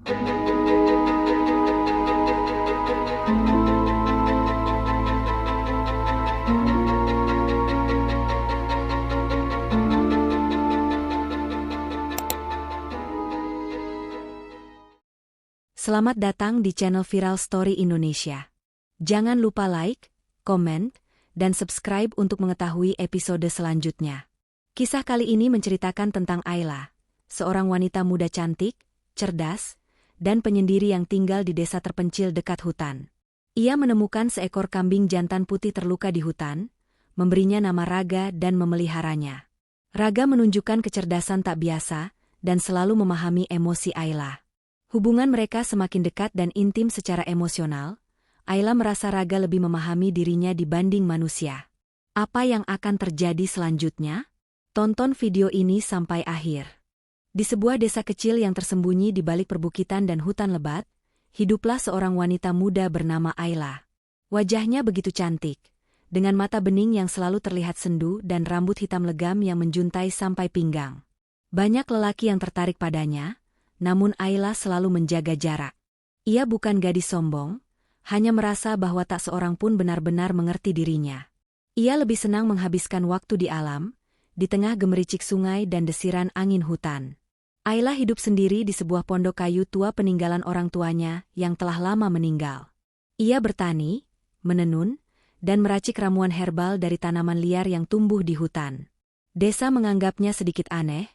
Selamat datang di channel Viral Story Indonesia. Jangan lupa like, komen, dan subscribe untuk mengetahui episode selanjutnya. Kisah kali ini menceritakan tentang Ayla, seorang wanita muda cantik, cerdas, dan penyendiri yang tinggal di desa terpencil dekat hutan. Ia menemukan seekor kambing jantan putih terluka di hutan, memberinya nama Raga dan memeliharanya. Raga menunjukkan kecerdasan tak biasa dan selalu memahami emosi Ayla. Hubungan mereka semakin dekat dan intim secara emosional. Ayla merasa Raga lebih memahami dirinya dibanding manusia. Apa yang akan terjadi selanjutnya? Tonton video ini sampai akhir. Di sebuah desa kecil yang tersembunyi di balik perbukitan dan hutan lebat, hiduplah seorang wanita muda bernama Ayla. Wajahnya begitu cantik, dengan mata bening yang selalu terlihat sendu dan rambut hitam legam yang menjuntai sampai pinggang. Banyak lelaki yang tertarik padanya, namun Ayla selalu menjaga jarak. Ia bukan gadis sombong, hanya merasa bahwa tak seorang pun benar-benar mengerti dirinya. Ia lebih senang menghabiskan waktu di alam, di tengah gemericik sungai dan desiran angin hutan. Ayla hidup sendiri di sebuah pondok kayu tua peninggalan orang tuanya yang telah lama meninggal. Ia bertani, menenun, dan meracik ramuan herbal dari tanaman liar yang tumbuh di hutan. Desa menganggapnya sedikit aneh,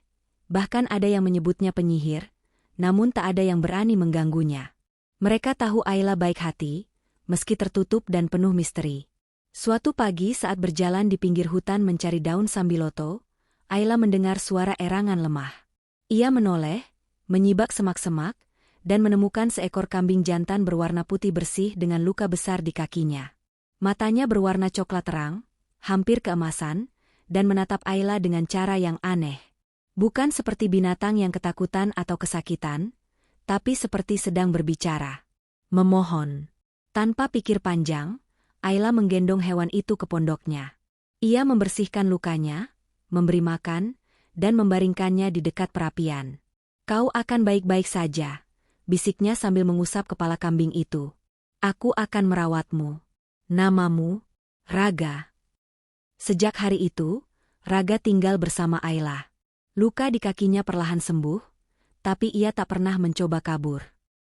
bahkan ada yang menyebutnya penyihir, namun tak ada yang berani mengganggunya. Mereka tahu Ayla baik hati, meski tertutup dan penuh misteri. Suatu pagi saat berjalan di pinggir hutan mencari daun sambiloto, Ayla mendengar suara erangan lemah. Ia menoleh, menyibak semak-semak, dan menemukan seekor kambing jantan berwarna putih bersih dengan luka besar di kakinya. Matanya berwarna coklat terang, hampir keemasan, dan menatap Ayla dengan cara yang aneh. Bukan seperti binatang yang ketakutan atau kesakitan, tapi seperti sedang berbicara. Memohon. Tanpa pikir panjang, Ayla menggendong hewan itu ke pondoknya. Ia membersihkan lukanya, memberi makan, dan membaringkannya di dekat perapian. "Kau akan baik-baik saja," bisiknya sambil mengusap kepala kambing itu. "Aku akan merawatmu. Namamu, Raga." Sejak hari itu, Raga tinggal bersama Ayla. Luka di kakinya perlahan sembuh, tapi ia tak pernah mencoba kabur.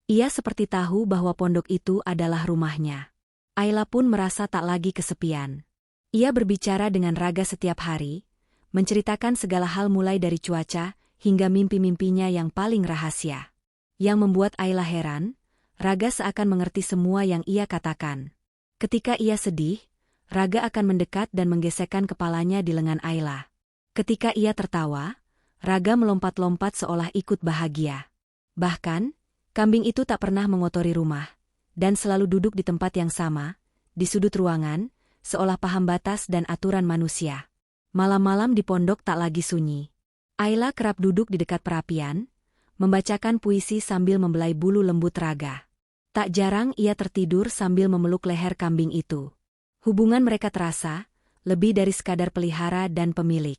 Ia seperti tahu bahwa pondok itu adalah rumahnya. Ayla pun merasa tak lagi kesepian. Ia berbicara dengan Raga setiap hari, menceritakan segala hal mulai dari cuaca hingga mimpi-mimpinya yang paling rahasia. Yang membuat Ayla heran, Raga seakan mengerti semua yang ia katakan. Ketika ia sedih, Raga akan mendekat dan menggesekkan kepalanya di lengan Ayla. Ketika ia tertawa, Raga melompat-lompat seolah ikut bahagia. Bahkan, kambing itu tak pernah mengotori rumah, dan selalu duduk di tempat yang sama, di sudut ruangan, seolah paham batas dan aturan manusia. Malam-malam di pondok tak lagi sunyi. Ayla kerap duduk di dekat perapian, membacakan puisi sambil membelai bulu lembut Raga. Tak jarang ia tertidur sambil memeluk leher kambing itu. Hubungan mereka terasa lebih dari sekadar pelihara dan pemilik.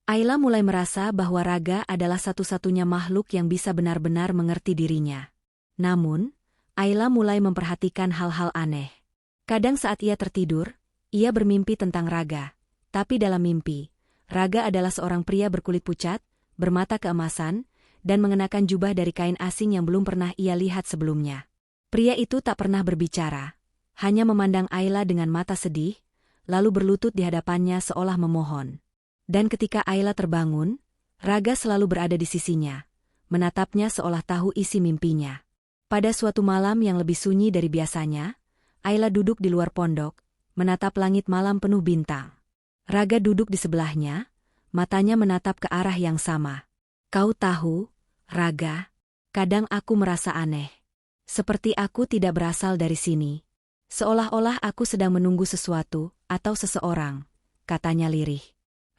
Ayla mulai merasa bahwa Raga adalah satu-satunya makhluk yang bisa benar-benar mengerti dirinya. Namun, Ayla mulai memperhatikan hal-hal aneh. Kadang saat ia tertidur, ia bermimpi tentang Raga. Tapi dalam mimpi, Raga adalah seorang pria berkulit pucat, bermata keemasan, dan mengenakan jubah dari kain asing yang belum pernah ia lihat sebelumnya. Pria itu tak pernah berbicara, hanya memandang Ayla dengan mata sedih, lalu berlutut di hadapannya seolah memohon. Dan ketika Ayla terbangun, Raga selalu berada di sisinya, menatapnya seolah tahu isi mimpinya. Pada suatu malam yang lebih sunyi dari biasanya, Ayla duduk di luar pondok, menatap langit malam penuh bintang. Raga duduk di sebelahnya, matanya menatap ke arah yang sama. "Kau tahu, Raga, kadang aku merasa aneh. Seperti aku tidak berasal dari sini. Seolah-olah aku sedang menunggu sesuatu atau seseorang," katanya lirih.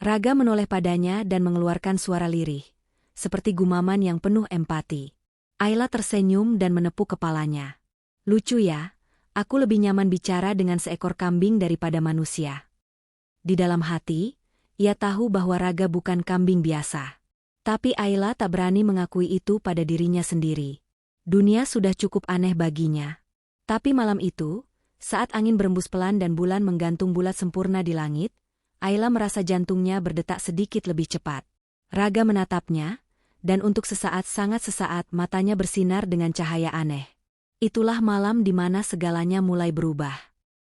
Raga menoleh padanya dan mengeluarkan suara lirih, seperti gumaman yang penuh empati. Ayla tersenyum dan menepuk kepalanya. "Lucu ya, aku lebih nyaman bicara dengan seekor kambing daripada manusia." Di dalam hati, ia tahu bahwa Raga bukan kambing biasa. Tapi Ayla tak berani mengakui itu pada dirinya sendiri. Dunia sudah cukup aneh baginya. Tapi malam itu, saat angin berembus pelan dan bulan menggantung bulat sempurna di langit, Ayla merasa jantungnya berdetak sedikit lebih cepat. Raga menatapnya, dan untuk sangat sesaat matanya bersinar dengan cahaya aneh. Itulah malam di mana segalanya mulai berubah.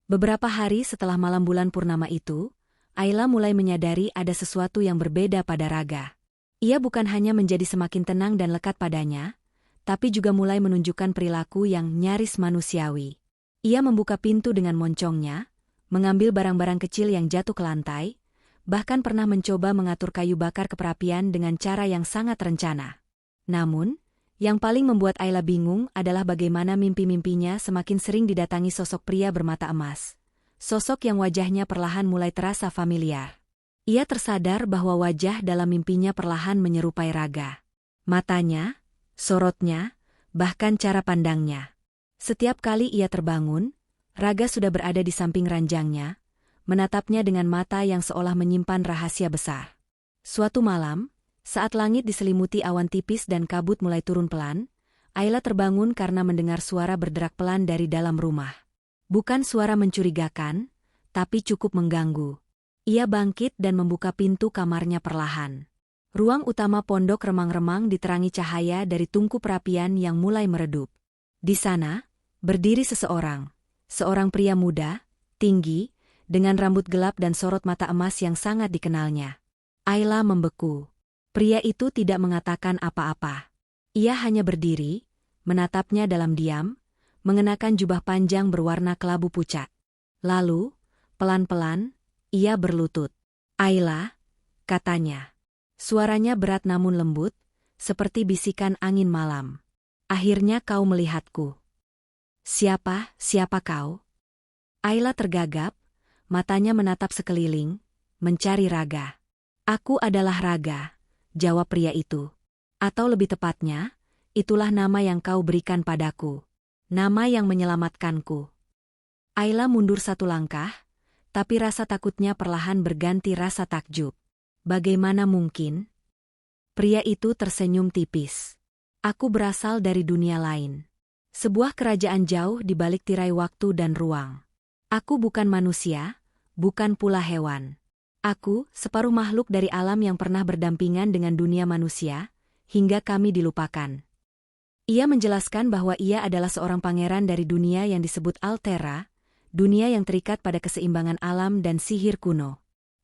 Beberapa hari setelah malam bulan purnama itu, Ayla mulai menyadari ada sesuatu yang berbeda pada Raga. Ia bukan hanya menjadi semakin tenang dan lekat padanya, tapi juga mulai menunjukkan perilaku yang nyaris manusiawi. Ia membuka pintu dengan moncongnya, mengambil barang-barang kecil yang jatuh ke lantai, bahkan pernah mencoba mengatur kayu bakar ke perapian dengan cara yang sangat rencana. Namun, yang paling membuat Ayla bingung adalah bagaimana mimpi-mimpinya semakin sering didatangi sosok pria bermata emas. Sosok yang wajahnya perlahan mulai terasa familiar. Ia tersadar bahwa wajah dalam mimpinya perlahan menyerupai Raga. Matanya, sorotnya, bahkan cara pandangnya. Setiap kali ia terbangun, Raga sudah berada di samping ranjangnya, menatapnya dengan mata yang seolah menyimpan rahasia besar. Suatu malam, saat langit diselimuti awan tipis dan kabut mulai turun pelan, Ayla terbangun karena mendengar suara berderak pelan dari dalam rumah. Bukan suara mencurigakan, tapi cukup mengganggu. Ia bangkit dan membuka pintu kamarnya perlahan. Ruang utama pondok remang-remang diterangi cahaya dari tungku perapian yang mulai meredup. Di sana, berdiri seorang pria muda, tinggi, dengan rambut gelap dan sorot mata emas yang sangat dikenalnya. Ayla membeku. Pria itu tidak mengatakan apa-apa. Ia hanya berdiri, menatapnya dalam diam, mengenakan jubah panjang berwarna kelabu pucat. Lalu, pelan-pelan, ia berlutut. "Ayla," katanya. Suaranya berat namun lembut, seperti bisikan angin malam. "Akhirnya kau melihatku." Siapa kau?" Ayla tergagap, matanya menatap sekeliling, mencari Raga. "Aku adalah Raga," jawab pria itu. "Atau lebih tepatnya, itulah nama yang kau berikan padaku. Nama yang menyelamatkanku." Ayla mundur satu langkah, tapi rasa takutnya perlahan berganti rasa takjub. Bagaimana mungkin? Pria itu tersenyum tipis. "Aku berasal dari dunia lain. Sebuah kerajaan jauh di balik tirai waktu dan ruang. Aku bukan manusia, bukan pula hewan. Aku, separuh makhluk dari alam yang pernah berdampingan dengan dunia manusia, hingga kami dilupakan." Ia menjelaskan bahwa ia adalah seorang pangeran dari dunia yang disebut Altera, dunia yang terikat pada keseimbangan alam dan sihir kuno.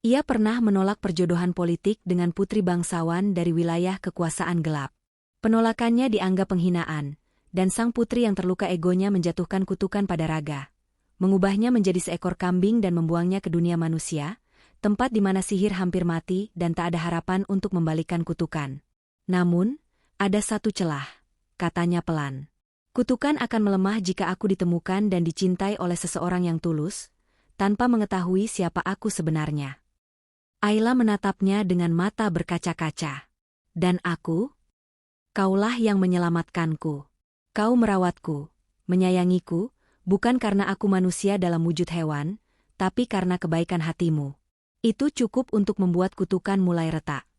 Ia pernah menolak perjodohan politik dengan putri bangsawan dari wilayah kekuasaan gelap. Penolakannya dianggap penghinaan, dan sang putri yang terluka egonya menjatuhkan kutukan pada Raga, mengubahnya menjadi seekor kambing dan membuangnya ke dunia manusia, tempat di mana sihir hampir mati dan tak ada harapan untuk membalikan kutukan. "Namun, ada satu celah," katanya pelan. "Kutukan akan melemah jika aku ditemukan dan dicintai oleh seseorang yang tulus, tanpa mengetahui siapa aku sebenarnya." Ayla menatapnya dengan mata berkaca-kaca. "Dan aku? Kaulah yang menyelamatkanku. Kau merawatku, menyayangiku, bukan karena aku manusia dalam wujud hewan, tapi karena kebaikan hatimu. Itu cukup untuk membuat kutukan mulai retak."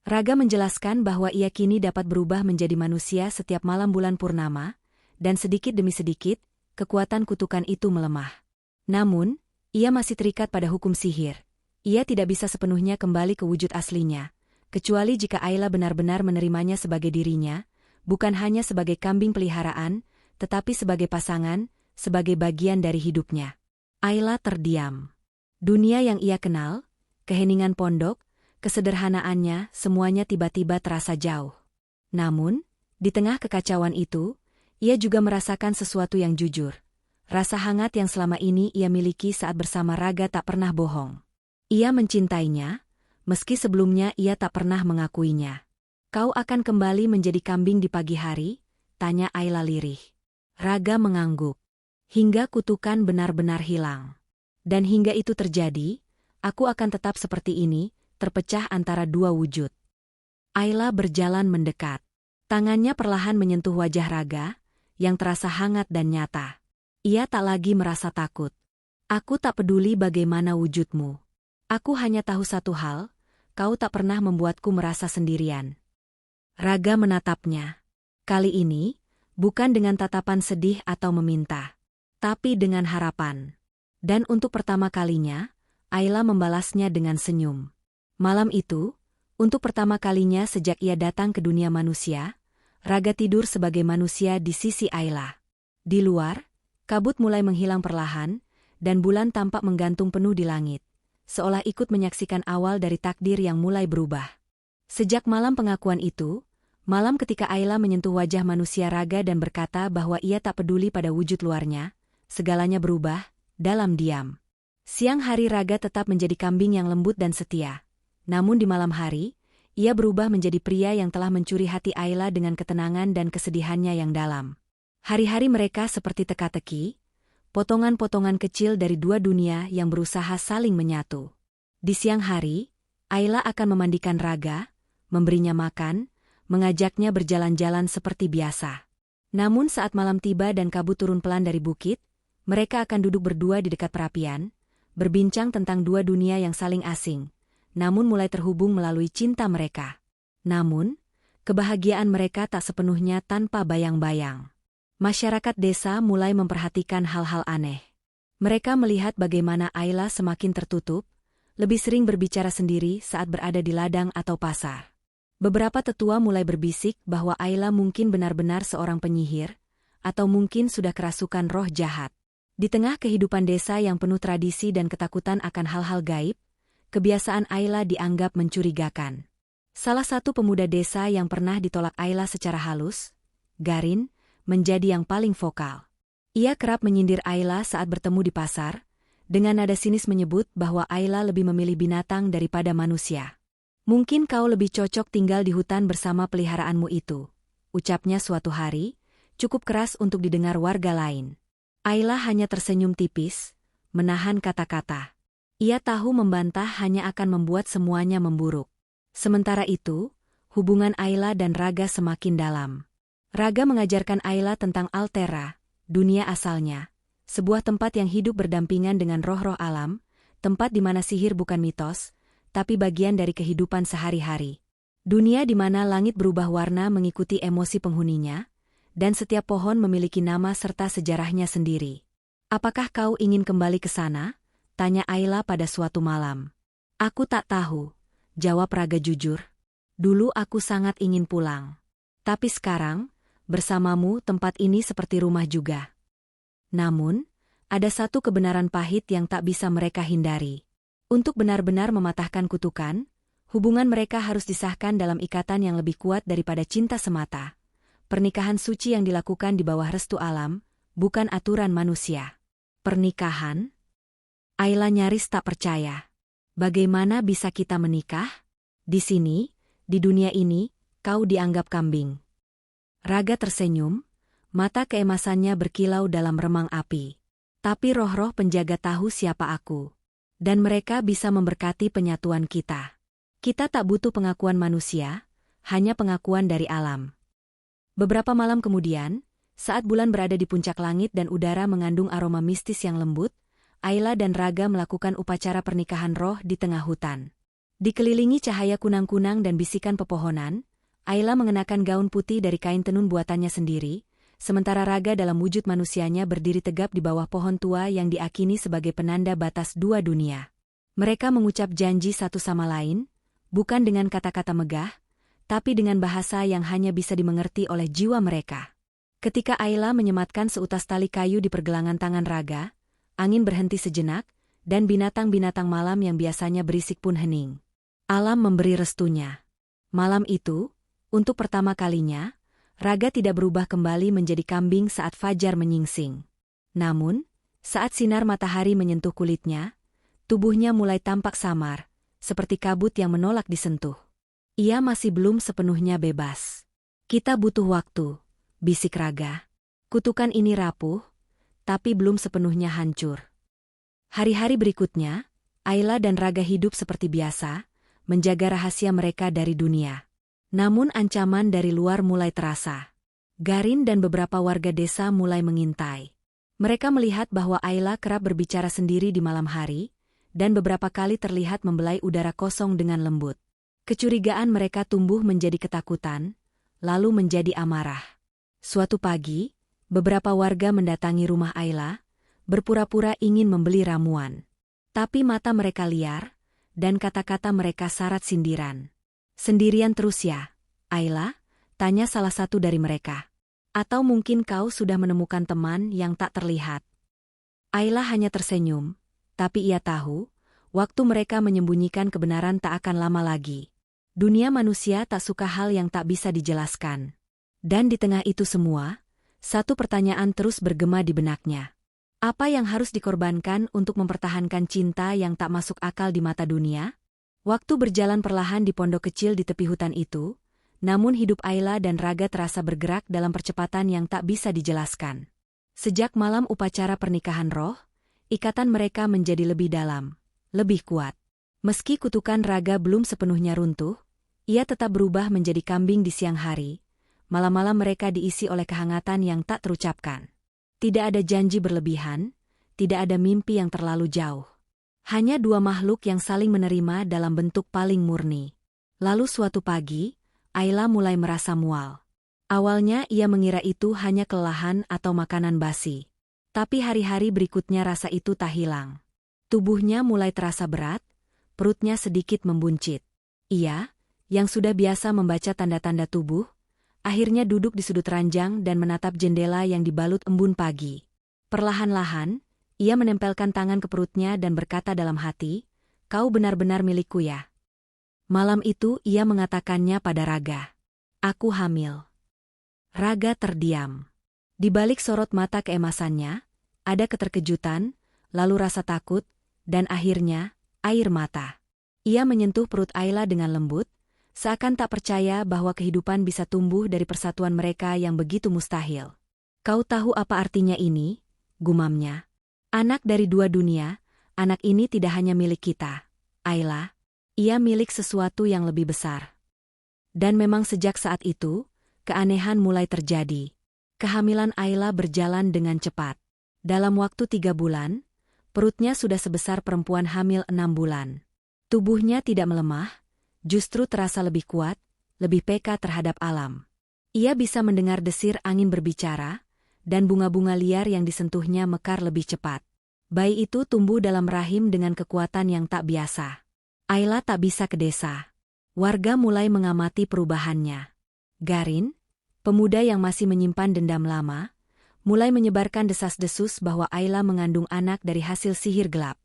Raga menjelaskan bahwa ia kini dapat berubah menjadi manusia setiap malam bulan purnama, dan sedikit demi sedikit, kekuatan kutukan itu melemah. Namun, ia masih terikat pada hukum sihir. Ia tidak bisa sepenuhnya kembali ke wujud aslinya, kecuali jika Ayla benar-benar menerimanya sebagai dirinya, bukan hanya sebagai kambing peliharaan, tetapi sebagai pasangan, sebagai bagian dari hidupnya. Ayla terdiam. Dunia yang ia kenal, keheningan pondok, kesederhanaannya, semuanya tiba-tiba terasa jauh. Namun, di tengah kekacauan itu, ia juga merasakan sesuatu yang jujur. Rasa hangat yang selama ini ia miliki saat bersama Raga tak pernah bohong. Ia mencintainya, meski sebelumnya ia tak pernah mengakuinya. "Kau akan kembali menjadi kambing di pagi hari?" tanya Ayla lirih. Raga mengangguk. "Hingga kutukan benar-benar hilang. Dan hingga itu terjadi, aku akan tetap seperti ini, terpecah antara dua wujud." Ayla berjalan mendekat. Tangannya perlahan menyentuh wajah Raga, yang terasa hangat dan nyata. Ia tak lagi merasa takut. "Aku tak peduli bagaimana wujudmu. Aku hanya tahu satu hal, kau tak pernah membuatku merasa sendirian." Raga menatapnya. Kali ini, Bukan dengan tatapan sedih atau meminta, tapi dengan harapan. Dan untuk pertama kalinya, Ayla membalasnya dengan senyum. Malam itu, untuk pertama kalinya sejak ia datang ke dunia manusia, Raga tidur sebagai manusia di sisi Ayla. Di luar, kabut mulai menghilang perlahan, dan bulan tampak menggantung penuh di langit, seolah ikut menyaksikan awal dari takdir yang mulai berubah. Sejak malam pengakuan itu, malam ketika Ayla menyentuh wajah manusia Raga dan berkata bahwa ia tak peduli pada wujud luarnya, segalanya berubah, dalam diam. Siang hari Raga tetap menjadi kambing yang lembut dan setia. Namun di malam hari, ia berubah menjadi pria yang telah mencuri hati Ayla dengan ketenangan dan kesedihannya yang dalam. Hari-hari mereka seperti teka-teki, potongan-potongan kecil dari dua dunia yang berusaha saling menyatu. Di siang hari, Ayla akan memandikan Raga, memberinya makan, mengajaknya berjalan-jalan seperti biasa. Namun saat malam tiba dan kabut turun pelan dari bukit, mereka akan duduk berdua di dekat perapian, berbincang tentang dua dunia yang saling asing, namun mulai terhubung melalui cinta mereka. Namun, kebahagiaan mereka tak sepenuhnya tanpa bayang-bayang. Masyarakat desa mulai memperhatikan hal-hal aneh. Mereka melihat bagaimana Ayla semakin tertutup, lebih sering berbicara sendiri saat berada di ladang atau pasar. Beberapa tetua mulai berbisik bahwa Ayla mungkin benar-benar seorang penyihir, atau mungkin sudah kerasukan roh jahat. Di tengah kehidupan desa yang penuh tradisi dan ketakutan akan hal-hal gaib, kebiasaan Ayla dianggap mencurigakan. Salah satu pemuda desa yang pernah ditolak Ayla secara halus, Garin, menjadi yang paling vokal. Ia kerap menyindir Ayla saat bertemu di pasar, dengan nada sinis menyebut bahwa Ayla lebih memilih binatang daripada manusia. Mungkin kau lebih cocok tinggal di hutan bersama peliharaanmu itu, ucapnya suatu hari, cukup keras untuk didengar warga lain. Ayla hanya tersenyum tipis, menahan kata-kata. Ia tahu membantah hanya akan membuat semuanya memburuk. Sementara itu, hubungan Ayla dan Raga semakin dalam. Raga mengajarkan Ayla tentang Altera, dunia asalnya, sebuah tempat yang hidup berdampingan dengan roh-roh alam, tempat di mana sihir bukan mitos, tapi bagian dari kehidupan sehari-hari. Dunia di mana langit berubah warna mengikuti emosi penghuninya, dan setiap pohon memiliki nama serta sejarahnya sendiri. Apakah kau ingin kembali ke sana? Tanya Ayla pada suatu malam. Aku tak tahu, jawab Raga jujur. Dulu aku sangat ingin pulang. Tapi sekarang, bersamamu tempat ini seperti rumah juga. Namun, ada satu kebenaran pahit yang tak bisa mereka hindari. Untuk benar-benar mematahkan kutukan, hubungan mereka harus disahkan dalam ikatan yang lebih kuat daripada cinta semata. Pernikahan suci yang dilakukan di bawah restu alam, bukan aturan manusia. Pernikahan? Ayla nyaris tak percaya. Bagaimana bisa kita menikah? Di sini, di dunia ini, kau dianggap kambing. Raga tersenyum, mata keemasannya berkilau dalam remang api. Tapi roh-roh penjaga tahu siapa aku. Dan mereka bisa memberkati penyatuan kita. Kita tak butuh pengakuan manusia, hanya pengakuan dari alam. Beberapa malam kemudian, saat bulan berada di puncak langit dan udara mengandung aroma mistis yang lembut, Ayla dan Raga melakukan upacara pernikahan roh di tengah hutan. Dikelilingi cahaya kunang-kunang dan bisikan pepohonan, Ayla mengenakan gaun putih dari kain tenun buatannya sendiri, sementara Raga dalam wujud manusianya berdiri tegap di bawah pohon tua yang diakini sebagai penanda batas dua dunia. Mereka mengucap janji satu sama lain, bukan dengan kata-kata megah, tapi dengan bahasa yang hanya bisa dimengerti oleh jiwa mereka. Ketika Ayla menyematkan seutas tali kayu di pergelangan tangan Raga, angin berhenti sejenak, dan binatang-binatang malam yang biasanya berisik pun hening. Alam memberi restunya. Malam itu, untuk pertama kalinya, Raga tidak berubah kembali menjadi kambing saat fajar menyingsing. Namun, saat sinar matahari menyentuh kulitnya, tubuhnya mulai tampak samar, seperti kabut yang menolak disentuh. Ia masih belum sepenuhnya bebas. Kita butuh waktu, bisik Raga. Kutukan ini rapuh, tapi belum sepenuhnya hancur. Hari-hari berikutnya, Ayla dan Raga hidup seperti biasa, menjaga rahasia mereka dari dunia. Namun ancaman dari luar mulai terasa. Garin dan beberapa warga desa mulai mengintai. Mereka melihat bahwa Ayla kerap berbicara sendiri di malam hari, dan beberapa kali terlihat membelai udara kosong dengan lembut. Kecurigaan mereka tumbuh menjadi ketakutan, lalu menjadi amarah. Suatu pagi, beberapa warga mendatangi rumah Ayla, berpura-pura ingin membeli ramuan. Tapi mata mereka liar, dan kata-kata mereka syarat sindiran. "Sendirian terus ya, Ayla?" tanya salah satu dari mereka. "Atau mungkin kau sudah menemukan teman yang tak terlihat?" Ayla hanya tersenyum, tapi ia tahu, waktu mereka menyembunyikan kebenaran tak akan lama lagi. Dunia manusia tak suka hal yang tak bisa dijelaskan. Dan di tengah itu semua, satu pertanyaan terus bergema di benaknya. Apa yang harus dikorbankan untuk mempertahankan cinta yang tak masuk akal di mata dunia? Waktu berjalan perlahan di pondok kecil di tepi hutan itu, namun hidup Ayla dan Raga terasa bergerak dalam percepatan yang tak bisa dijelaskan. Sejak malam upacara pernikahan roh, ikatan mereka menjadi lebih dalam, lebih kuat. Meski kutukan Raga belum sepenuhnya runtuh, ia tetap berubah menjadi kambing di siang hari. Malam-malam mereka diisi oleh kehangatan yang tak terucapkan. Tidak ada janji berlebihan, tidak ada mimpi yang terlalu jauh. Hanya dua makhluk yang saling menerima dalam bentuk paling murni. Lalu suatu pagi, Ayla mulai merasa mual. Awalnya ia mengira itu hanya kelelahan atau makanan basi. Tapi hari-hari berikutnya rasa itu tak hilang. Tubuhnya mulai terasa berat, perutnya sedikit membuncit. Ia, yang sudah biasa membaca tanda-tanda tubuh, akhirnya duduk di sudut ranjang dan menatap jendela yang dibalut embun pagi. Perlahan-lahan, ia menempelkan tangan ke perutnya dan berkata dalam hati, "Kau benar-benar milikku ya." Malam itu ia mengatakannya pada Raga. "Aku hamil." Raga terdiam. Di balik sorot mata keemasannya, ada keterkejutan, lalu rasa takut, dan akhirnya, air mata. Ia menyentuh perut Ayla dengan lembut, seakan tak percaya bahwa kehidupan bisa tumbuh dari persatuan mereka yang begitu mustahil. "Kau tahu apa artinya ini?" gumamnya. "Anak dari dua dunia, anak ini tidak hanya milik kita, Ayla. Ia milik sesuatu yang lebih besar." Dan memang sejak saat itu, keanehan mulai terjadi. Kehamilan Ayla berjalan dengan cepat. Dalam waktu 3 bulan, perutnya sudah sebesar perempuan hamil 6 bulan. Tubuhnya tidak melemah, justru terasa lebih kuat, lebih peka terhadap alam. Ia bisa mendengar desir angin berbicara, dan bunga-bunga liar yang disentuhnya mekar lebih cepat. Bayi itu tumbuh dalam rahim dengan kekuatan yang tak biasa. Ayla tak bisa ke desa. Warga mulai mengamati perubahannya. Garin, pemuda yang masih menyimpan dendam lama, mulai menyebarkan desas-desus bahwa Ayla mengandung anak dari hasil sihir gelap.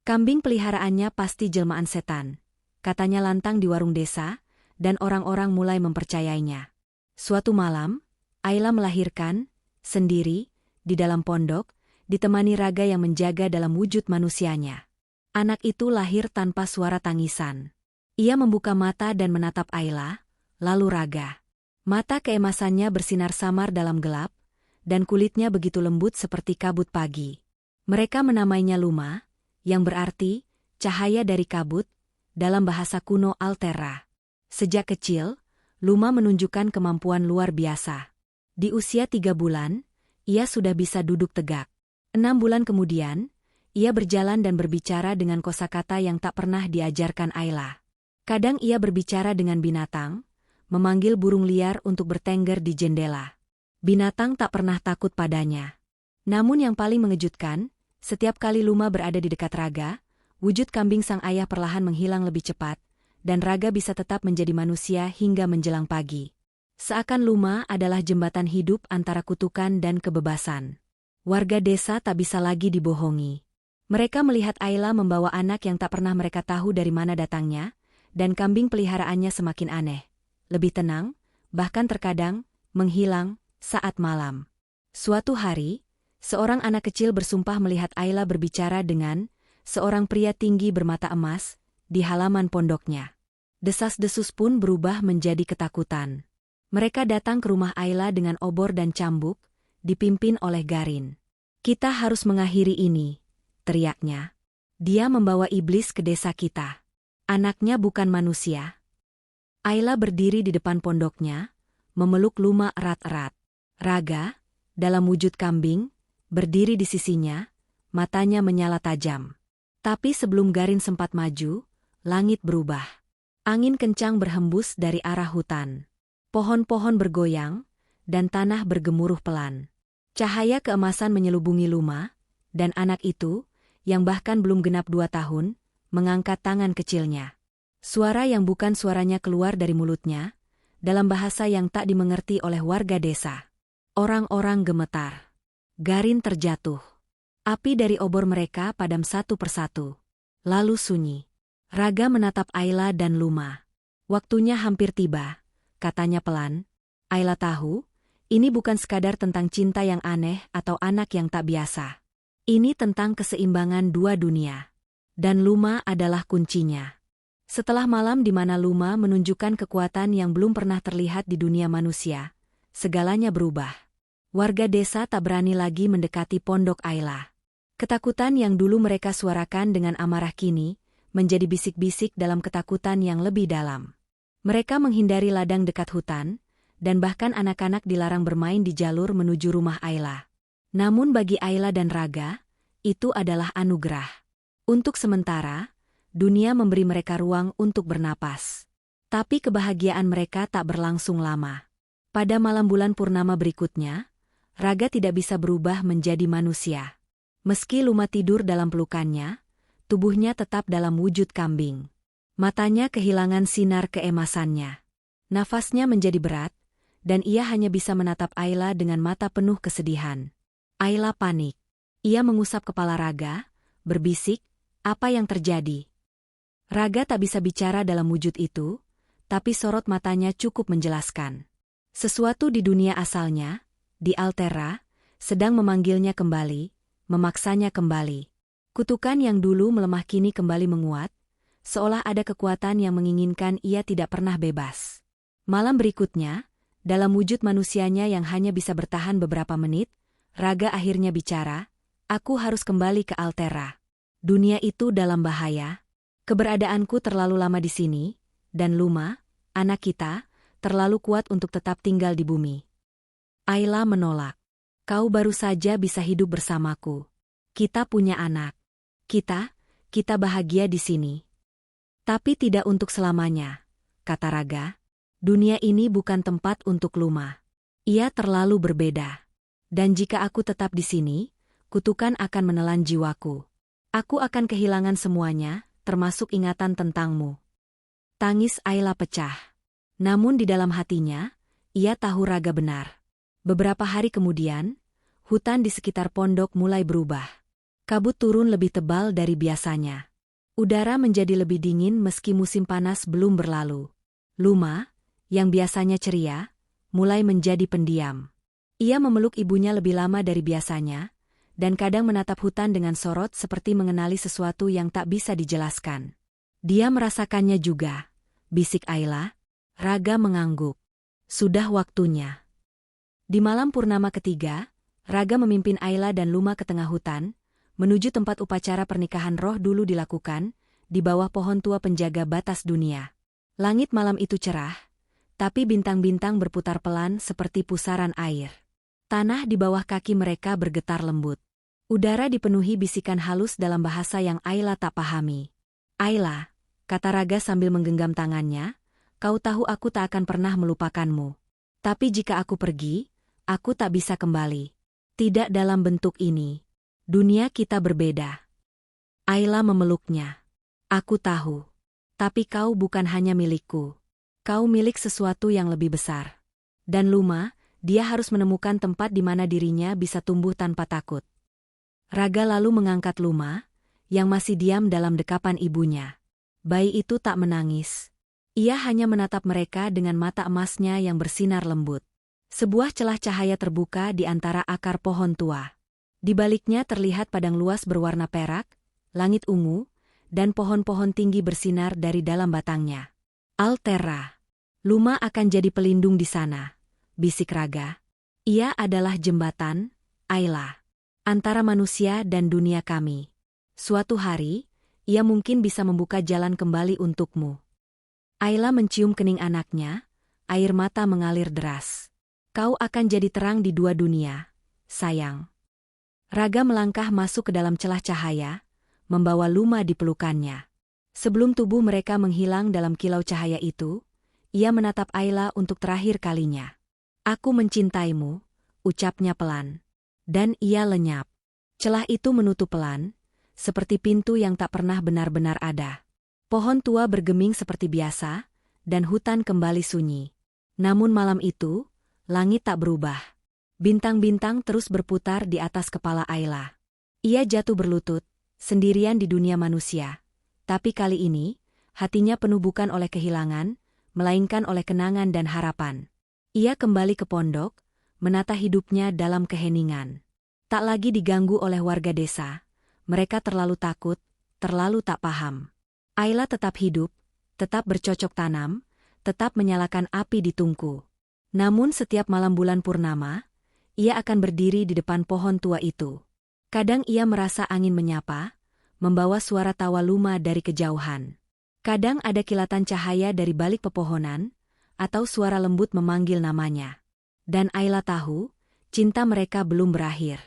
Kambing peliharaannya pasti jelmaan setan, katanya lantang di warung desa, dan orang-orang mulai mempercayainya. Suatu malam, Ayla melahirkan, sendiri, di dalam pondok, ditemani Raga yang menjaga dalam wujud manusianya. Anak itu lahir tanpa suara tangisan. Ia membuka mata dan menatap Ayla, lalu Raga. Mata keemasannya bersinar samar dalam gelap, dan kulitnya begitu lembut seperti kabut pagi. Mereka menamainya Luma, yang berarti cahaya dari kabut, dalam bahasa kuno Altera. Sejak kecil, Luma menunjukkan kemampuan luar biasa. Di usia 3 bulan, ia sudah bisa duduk tegak. 6 bulan kemudian, ia berjalan dan berbicara dengan kosakata yang tak pernah diajarkan Ayla. Kadang ia berbicara dengan binatang, memanggil burung liar untuk bertengger di jendela. Binatang tak pernah takut padanya. Namun yang paling mengejutkan, setiap kali Luma berada di dekat Raga, wujud kambing sang ayah perlahan menghilang lebih cepat, dan Raga bisa tetap menjadi manusia hingga menjelang pagi. Seakan Luma adalah jembatan hidup antara kutukan dan kebebasan. Warga desa tak bisa lagi dibohongi. Mereka melihat Ayla membawa anak yang tak pernah mereka tahu dari mana datangnya, dan kambing peliharaannya semakin aneh, lebih tenang, bahkan terkadang menghilang saat malam. Suatu hari, seorang anak kecil bersumpah melihat Ayla berbicara dengan seorang pria tinggi bermata emas di halaman pondoknya. Desas-desus pun berubah menjadi ketakutan. Mereka datang ke rumah Ayla dengan obor dan cambuk, dipimpin oleh Garin. "Kita harus mengakhiri ini," teriaknya. "Dia membawa iblis ke desa kita. Anaknya bukan manusia." Ayla berdiri di depan pondoknya, memeluk Luma erat-erat. Raga, dalam wujud kambing, berdiri di sisinya, matanya menyala tajam. Tapi sebelum Garin sempat maju, langit berubah. Angin kencang berhembus dari arah hutan. Pohon-pohon bergoyang, dan tanah bergemuruh pelan. Cahaya keemasan menyelubungi Luma, dan anak itu, yang bahkan belum genap 2 tahun, mengangkat tangan kecilnya. Suara yang bukan suaranya keluar dari mulutnya, dalam bahasa yang tak dimengerti oleh warga desa. Orang-orang gemetar. Garin terjatuh. Api dari obor mereka padam satu persatu. Lalu sunyi. Raga menatap Ayla dan Luma. Waktunya hampir tiba, katanya pelan. Ayla tahu, ini bukan sekadar tentang cinta yang aneh atau anak yang tak biasa. Ini tentang keseimbangan 2 dunia. Dan Luma adalah kuncinya. Setelah malam di mana Luma menunjukkan kekuatan yang belum pernah terlihat di dunia manusia, segalanya berubah. Warga desa tak berani lagi mendekati pondok Ayla. Ketakutan yang dulu mereka suarakan dengan amarah kini, menjadi bisik-bisik dalam ketakutan yang lebih dalam. Mereka menghindari ladang dekat hutan, dan bahkan anak-anak dilarang bermain di jalur menuju rumah Ayla. Namun bagi Ayla dan Raga, itu adalah anugerah. Untuk sementara, dunia memberi mereka ruang untuk bernapas. Tapi kebahagiaan mereka tak berlangsung lama. Pada malam bulan purnama berikutnya, Raga tidak bisa berubah menjadi manusia. Meski Luma tidur dalam pelukannya, tubuhnya tetap dalam wujud kambing. Matanya kehilangan sinar keemasannya. Nafasnya menjadi berat, dan ia hanya bisa menatap Ayla dengan mata penuh kesedihan. Ayla panik. Ia mengusap kepala Raga, berbisik, "Apa yang terjadi?" Raga tak bisa bicara dalam wujud itu, tapi sorot matanya cukup menjelaskan. Sesuatu di dunia asalnya, di Altera, sedang memanggilnya kembali, memaksanya kembali. Kutukan yang dulu melemah kini kembali menguat, seolah ada kekuatan yang menginginkan ia tidak pernah bebas. Malam berikutnya, dalam wujud manusianya yang hanya bisa bertahan beberapa menit, Raga akhirnya bicara, "Aku harus kembali ke Altera. Dunia itu dalam bahaya. Keberadaanku terlalu lama di sini, dan Luma, anak kita, terlalu kuat untuk tetap tinggal di bumi." Ayla menolak. "Kau baru saja bisa hidup bersamaku. Kita punya anak. Kita bahagia di sini. Tapi tidak untuk selamanya," kata Raga. "Dunia ini bukan tempat untuk Luma. Ia terlalu berbeda. Dan jika aku tetap di sini, kutukan akan menelan jiwaku. Aku akan kehilangan semuanya, termasuk ingatan tentangmu." Tangis Ayla pecah. Namun di dalam hatinya, ia tahu Raga benar. Beberapa hari kemudian, hutan di sekitar pondok mulai berubah. Kabut turun lebih tebal dari biasanya. Udara menjadi lebih dingin meski musim panas belum berlalu. Luma, yang biasanya ceria, mulai menjadi pendiam. Ia memeluk ibunya lebih lama dari biasanya, dan kadang menatap hutan dengan sorot seperti mengenali sesuatu yang tak bisa dijelaskan. "Dia merasakannya juga," bisik Ayla. Raga mengangguk. "Sudah waktunya." Di malam purnama ketiga, Raga memimpin Ayla dan Luma ke tengah hutan, menuju tempat upacara pernikahan roh dulu dilakukan, di bawah pohon tua penjaga batas dunia. Langit malam itu cerah, tapi bintang-bintang berputar pelan seperti pusaran air. Tanah di bawah kaki mereka bergetar lembut. Udara dipenuhi bisikan halus dalam bahasa yang Ayla tak pahami. "Ayla," kata Raga sambil menggenggam tangannya, "kau tahu aku tak akan pernah melupakanmu. Tapi jika aku pergi, aku tak bisa kembali. Tidak dalam bentuk ini. Dunia kita berbeda." Ayla memeluknya. "Aku tahu. Tapi kau bukan hanya milikku. Kau milik sesuatu yang lebih besar. Dan Luma, dia harus menemukan tempat di mana dirinya bisa tumbuh tanpa takut." Raga lalu mengangkat Luma, yang masih diam dalam dekapan ibunya. Bayi itu tak menangis. Ia hanya menatap mereka dengan mata emasnya yang bersinar lembut. Sebuah celah cahaya terbuka di antara akar pohon tua. Di baliknya terlihat padang luas berwarna perak, langit ungu, dan pohon-pohon tinggi bersinar dari dalam batangnya. "Altera. Luma akan jadi pelindung di sana," bisik Raga. "Ia adalah jembatan, Ayla, antara manusia dan dunia kami. Suatu hari, ia mungkin bisa membuka jalan kembali untukmu." Ayla mencium kening anaknya, air mata mengalir deras. "Kau akan jadi terang di 2 dunia, sayang." Raga melangkah masuk ke dalam celah cahaya, membawa Luma di pelukannya. Sebelum tubuh mereka menghilang dalam kilau cahaya itu, ia menatap Ayla untuk terakhir kalinya. Aku mencintaimu, ucapnya pelan. Dan ia lenyap. Celah itu menutup pelan, seperti pintu yang tak pernah benar-benar ada. Pohon tua bergeming seperti biasa, dan hutan kembali sunyi. Namun malam itu, langit tak berubah. Bintang-bintang terus berputar di atas kepala Ayla. Ia jatuh berlutut, sendirian di dunia manusia. Tapi kali ini, hatinya penuh bukan oleh kehilangan, melainkan oleh kenangan dan harapan. Ia kembali ke pondok, menata hidupnya dalam keheningan. Tak lagi diganggu oleh warga desa. Mereka terlalu takut, terlalu tak paham. Ayla tetap hidup, tetap bercocok tanam, tetap menyalakan api di tungku. Namun setiap malam bulan purnama, ia akan berdiri di depan pohon tua itu. Kadang ia merasa angin menyapa, membawa suara tawa luma dari kejauhan. Kadang ada kilatan cahaya dari balik pepohonan, atau suara lembut memanggil namanya. Dan Ayla tahu, cinta mereka belum berakhir.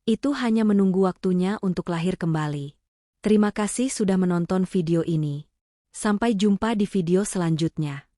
Itu hanya menunggu waktunya untuk lahir kembali. Terima kasih sudah menonton video ini. Sampai jumpa di video selanjutnya.